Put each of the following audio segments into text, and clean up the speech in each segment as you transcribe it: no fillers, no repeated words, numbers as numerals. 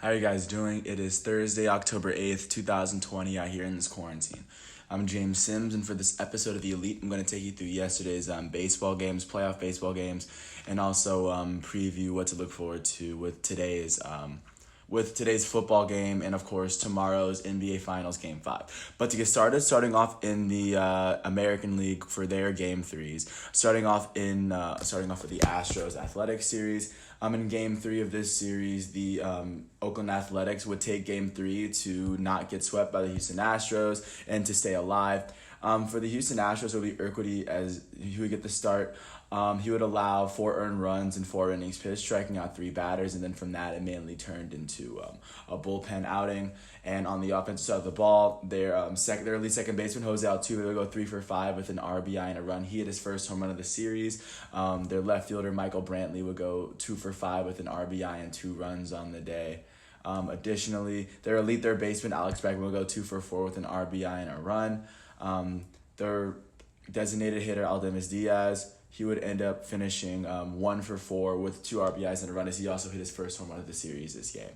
How are you guys doing? It is Thursday, October 8th, 2020, out here in this quarantine. I'm James Sims, and for this episode of The Elite, I'm going to take you through yesterday's baseball games, playoff baseball games, and also preview what to look forward to with today's football game and, of course, tomorrow's NBA Finals Game 5. But to get started, starting off in the American League for their Game 3s, starting off with the Astros Athletics series. In Game 3 of this series, the Oakland Athletics would take Game 3 to not get swept by the Houston Astros and to stay alive. For the Houston Astros, it would be Urquidy as he would get the start. He would allow 4 earned runs in 4 innings pitched, striking out 3 batters, and then from that it mainly turned into a bullpen outing. And on the offensive side of the ball, their lead second baseman Jose Altuve would go 3 for 5 with an RBI and a run. He hit his first home run of the series. Their left fielder Michael Brantley would go 2 for 5 with an RBI and 2 runs on the day. Additionally, their elite third baseman Alex Bregman would go 2 for 4 with an RBI and a run. Their designated hitter Aldemus Diaz, he would end up finishing 1 for 4 with 2 RBIs and a run, as he also hit his first home run of the series this game.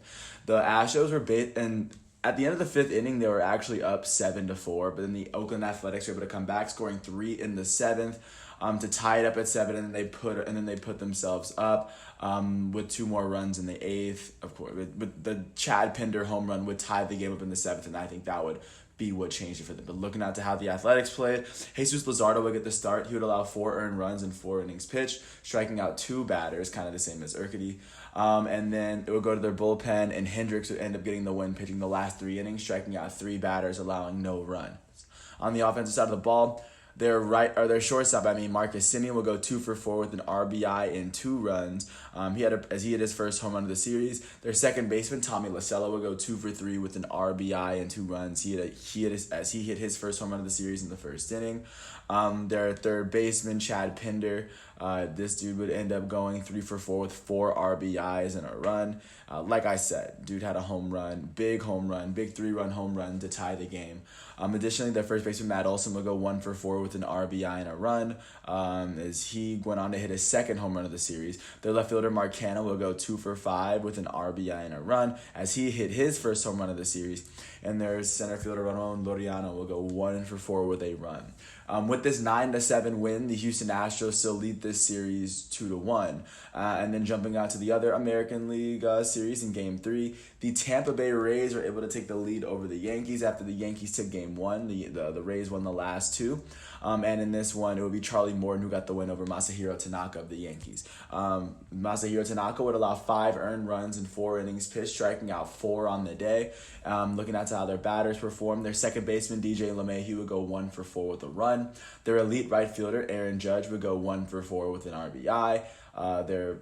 The Astros were and at the end of the 5th inning, they were actually up 7-4, but then the Oakland Athletics were able to come back, scoring 3 in the 7th to tie it up at 7, and then they put themselves up with 2 more runs in the 8th. Of course, but the Chad Pinder home run would tie the game up in the 7th, and I think that would be what changed it for them. But looking out to how the Athletics played, Jesus Luzardo would get the start. He would allow 4 earned runs in 4 innings pitched, striking out 2 batters, kind of the same as Urquidy. And then it would go to their bullpen, and Hendricks would end up getting the win, pitching the last 3 innings, striking out 3 batters, allowing no runs. On the offensive side of the ball, their shortstop, Marcus Semien, will go 2 for 4 with an RBI and 2 runs. He hit his first home run of the series. Their second baseman, Tommy La Stella, will go 2 for 3 with an RBI and 2 runs. He hit his first home run of the series in the first inning. Their third baseman, Chad Pinder, this dude would end up going 3 for 4 with 4 RBIs and a run. Like I said, dude had a home run, big 3-run home run to tie the game. Additionally, their first baseman, Matt Olson, will go 1 for 4 with an RBI and a run, as he went on to hit his second home run of the series. Their left fielder, Mark Canha, will go 2 for 5 with an RBI and a run, as he hit his first home run of the series. And their center fielder, Ramon Laureano, will go 1 for 4 with a run. With this 9-7 win, the Houston Astros still lead this series 2-1. And then jumping out to the other American League series in Game 3, the Tampa Bay Rays were able to take the lead over the Yankees after the Yankees took Game 1. The Rays won the last 2. And in this one, it would be Charlie Morton who got the win over Masahiro Tanaka of the Yankees. Masahiro Tanaka would allow 5 earned runs in 4 innings pitched, striking out 4 on the day. Looking at how their batters performed, their second baseman, DJ LeMahieu, would go 1 for 4 with a run. Their elite right fielder, Aaron Judge, would go 1 for 4 with an RBI. Their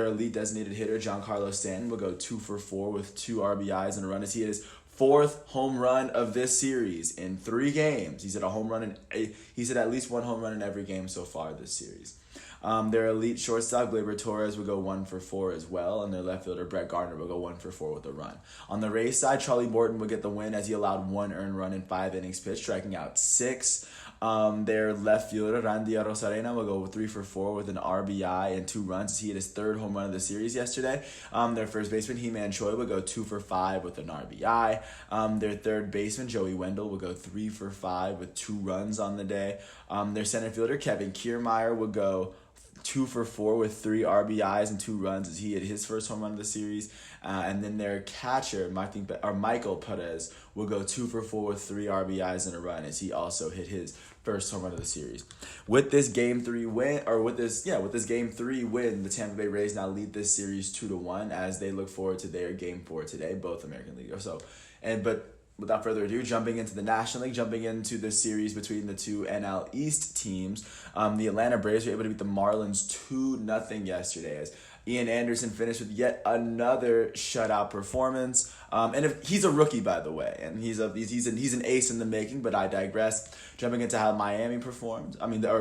elite designated hitter, Giancarlo Stanton, will go 2 for 4 with 2 RBIs and a run, as he hit his 4th home run of this series in 3 games. He's hit at least 1 home run in every game so far this series. Their elite shortstop, Gleyber Torres, would go 1 for 4 as well, and their left fielder, Brett Gardner, will go 1 for 4 with a run. On the Rays side, Charlie Morton would get the win as he allowed 1 earned run in 5 innings pitched, striking out 6. Their left fielder, Randy Arozarena, will go 3 for 4 with an RBI and 2 runs as he hit his 3rd home run of the series yesterday. Their first baseman, He-Man Choi, will go 2 for 5 with an RBI. Their third baseman, Joey Wendell, will go 3 for 5 with 2 runs on the day. Their center fielder, Kevin Kiermaier, would go 2 for 4 with 3 RBIs and 2 runs as he hit his first home run of the series. And then their catcher, Michael Perez, will go 2 for 4 with 3 RBIs and a run as he also hit his first home run of the series. With this Game 3 win, the Tampa Bay Rays now lead this series 2-1 as they look forward to their Game 4 today, both American League or so. But without further ado, jumping into the National League, jumping into the series between the 2 NL East teams, the Atlanta Braves were able to beat the Marlins 2-0 yesterday as Ian Anderson finished with yet another shutout performance. He's a rookie, by the way, and he's an ace in the making, but I digress. Jumping into how Miami performed,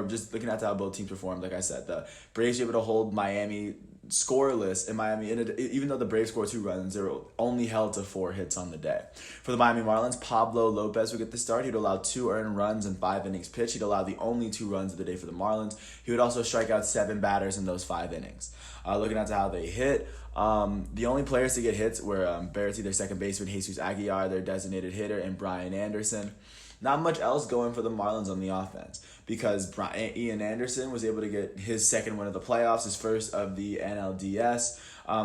just looking at how both teams performed, like I said, the Braves were able to hold Miami scoreless in Miami. Even though the Braves scored 2 runs, they were only held to 4 hits on the day. For the Miami Marlins, Pablo Lopez would get the start. He'd allow 2 earned runs in 5 innings pitched. He'd allow the only 2 runs of the day for the Marlins. He would also strike out 7 batters in those 5 innings. Looking at how they hit, The only players to get hits were Berti, their second baseman, Jesus Aguilar, their designated hitter, and Brian Anderson. Not much else going for the Marlins on the offense because Ian Anderson was able to get his second win of the playoffs, his first of the NLDS.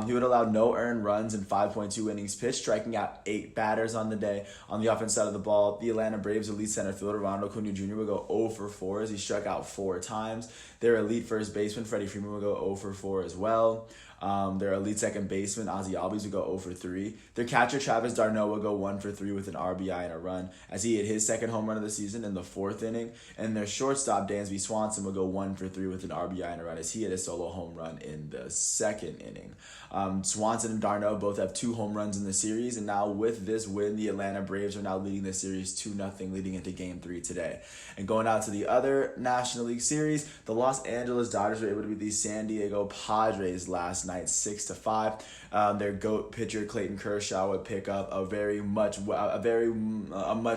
He would allow no earned runs in 5.2 innings pitched, striking out 8 batters on the day. On the offense side of the ball, the Atlanta Braves elite center fielder Ronald Acuna Jr. would go 0 for 4 as he struck out 4 times. Their elite first baseman Freddie Freeman would go 0 for 4 as well. Their elite second baseman Ozzie Albies would go 0 for 3. Their catcher Travis d'Arnaud would go 1 for 3 with an RBI and a run as he hit his second home run of the season in the 4th inning. And their shortstop Dansby Swanson would go 1 for 3 with an RBI and a run as he hit a solo home run in the 2nd inning. Swanson and d'Arnaud both have 2 home runs in the series, and now with this win, the Atlanta Braves are now leading the series 2-0 leading into Game 3 today. And going out to the other National League Series, the Los Angeles Dodgers were able to beat the San Diego Padres last night 6-5. Their GOAT pitcher Clayton Kershaw would pick up a much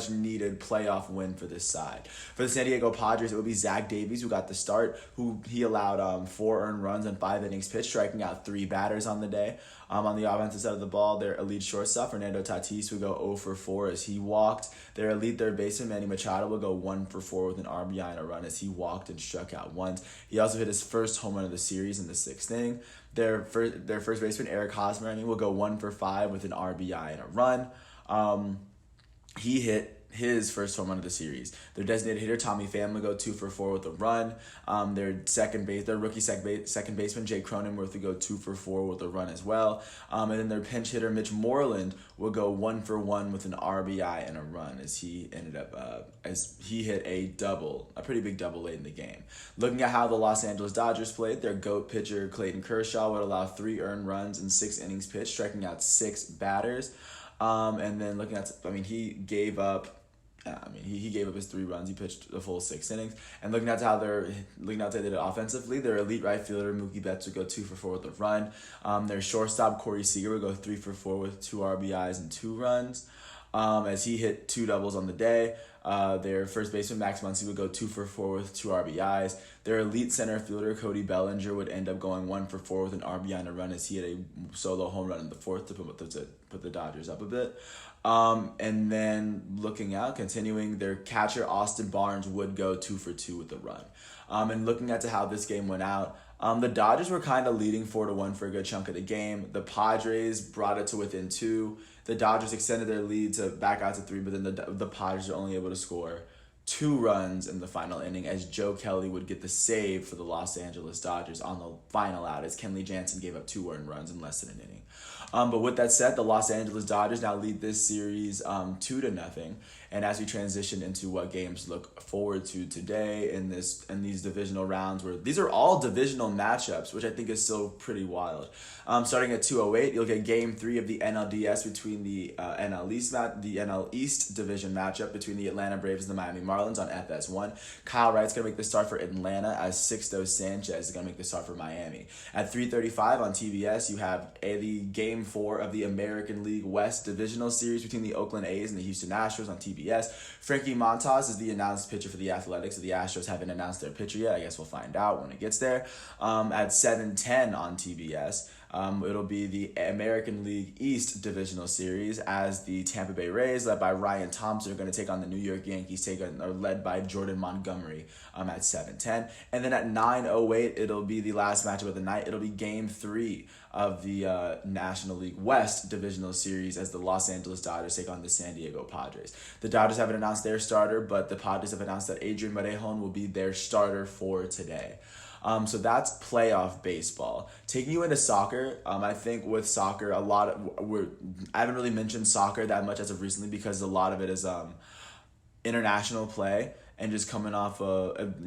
needed playoff win for this side. For the San Diego Padres, it would be Zach Davies who got the start. He allowed 4 earned runs in 5 innings pitched, striking out 3 batters on the day. On the offensive side of the ball, their elite shortstop Fernando Tatis would go 0 for 4 as he walked. Their elite third baseman Manny Machado would go 1 for 4 with an RBI and a run as he walked and struck out once. He also hit his first home run of the series in the 6th inning. Their first baseman Eric Hosmer will go 1 for 5 with an RBI and a run. He hit his first home run of the series. Their designated hitter Tommy Pham would go 2 for 4 with a run. Their rookie second baseman Jake Cronenworth would go 2 for 4 with a run as well. And then their pinch hitter Mitch Moreland would go 1 for 1 with an RBI and a run as he ended up as he hit a pretty big double late in the game. Looking at how the Los Angeles Dodgers played, their GOAT pitcher Clayton Kershaw would allow 3 earned runs in 6 innings pitched, striking out 6 batters. And then he gave up his 3 runs. He pitched the full 6 innings. And looking at how they did offensively, their elite right fielder Mookie Betts would go 2 for 4 with a run. Their shortstop Corey Seager would go 3 for 4 with 2 RBIs and 2 runs. As he hit 2 doubles on the day. Their first baseman Max Muncy would go 2 for 4 with 2 RBIs. Their elite center fielder Cody Bellinger would end up going 1 for 4 with an RBI and a run as he had a solo home run in the 4th to put the Dodgers up a bit. And then continuing, their catcher Austin Barnes would go 2 for 2 with a run. And looking at how this game went out, the Dodgers were kind of leading 4-1 for a good chunk of the game. The Padres brought it to within 2. The Dodgers extended their lead to back out to 3, but then the Padres were only able to score 2 runs in the final inning as Joe Kelly would get the save for the Los Angeles Dodgers on the final out as Kenley Jansen gave up 2 earned runs in less than an inning. But with that said, the Los Angeles Dodgers now lead this series 2-0. And as we transition into what games look forward to today in these divisional rounds, where these are all divisional matchups, which I think is still pretty wild. Starting at 2:08, you'll get Game 3 of the NLDS between the NL East division matchup between the Atlanta Braves and the Miami Marlins on FS1. Kyle Wright's gonna make the start for Atlanta as Sixto Sanchez is gonna make the start for Miami. At 3:35 on TBS, you have the Game 4 of the American League West divisional series between the Oakland A's and the Houston Astros on TBS. Frankie Montas is the announced pitcher for the Athletics. So the Astros haven't announced their pitcher yet. I guess we'll find out when it gets there. At 7:10 on TBS, it'll be the American League East divisional series as the Tampa Bay Rays, led by Ryan Thompson, are going to take on the New York Yankees, led by Jordan Montgomery at 7:10. And then at 9:08, it'll be the last matchup of the night. It'll be Game 3 of the National League West divisional series as the Los Angeles Dodgers take on the San Diego Padres. The Dodgers haven't announced their starter, but the Padres have announced that Adrian Morejon will be their starter for today. So that's playoff baseball. Taking you into soccer, I think with soccer, I haven't really mentioned soccer that much as of recently because a lot of it is international play. And just coming off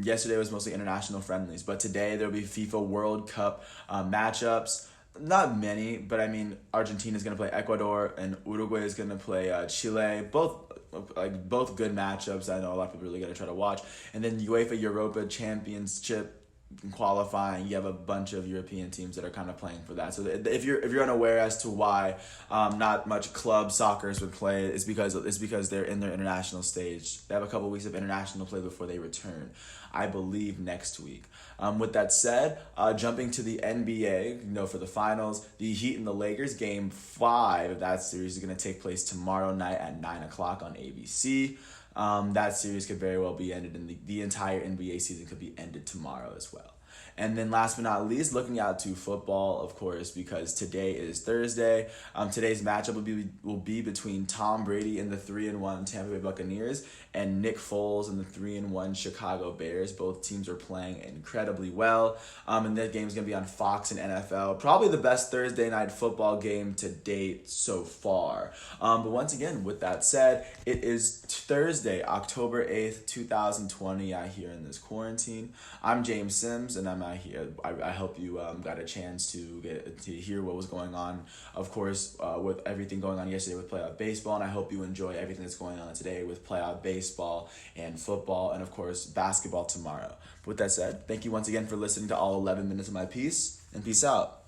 yesterday was mostly international friendlies, but today there'll be FIFA World Cup matchups. Not many, but I mean, Argentina's going to play Ecuador and Uruguay is going to play Chile. Both good matchups. I know a lot of people are really going to try to watch. And then UEFA Europa Championship qualifying. You have a bunch of European teams that are kind of playing for that. So if you're unaware as to why not much club soccer has been played, it's because they're in their international stage. They have a couple weeks of international play before they return, I believe, next week. With that said, jumping to the NBA, for the finals, the Heat and the Lakers, Game 5 of that series is going to take place tomorrow night at 9 o'clock on ABC. That series could very well be ended, and the entire NBA season could be ended tomorrow as well. And then last but not least, looking out to football, of course, because today is Thursday. Today's matchup will be between Tom Brady and the 3-1 Tampa Bay Buccaneers and Nick Foles and the 3-1 Chicago Bears. Both teams are playing incredibly well. And that game is going to be on Fox and NFL. Probably the best Thursday night football game to date so far. But once again, with that said, it is Thursday, October 8th, 2020, out here in this quarantine. I'm James Sims, and I'm out here. I hope you got a chance to hear what was going on, of course, with everything going on yesterday with playoff baseball, and I hope you enjoy everything that's going on today with playoff baseball and football, and of course, basketball tomorrow. With that said, thank you once again for listening to all 11 minutes of my piece, and peace out.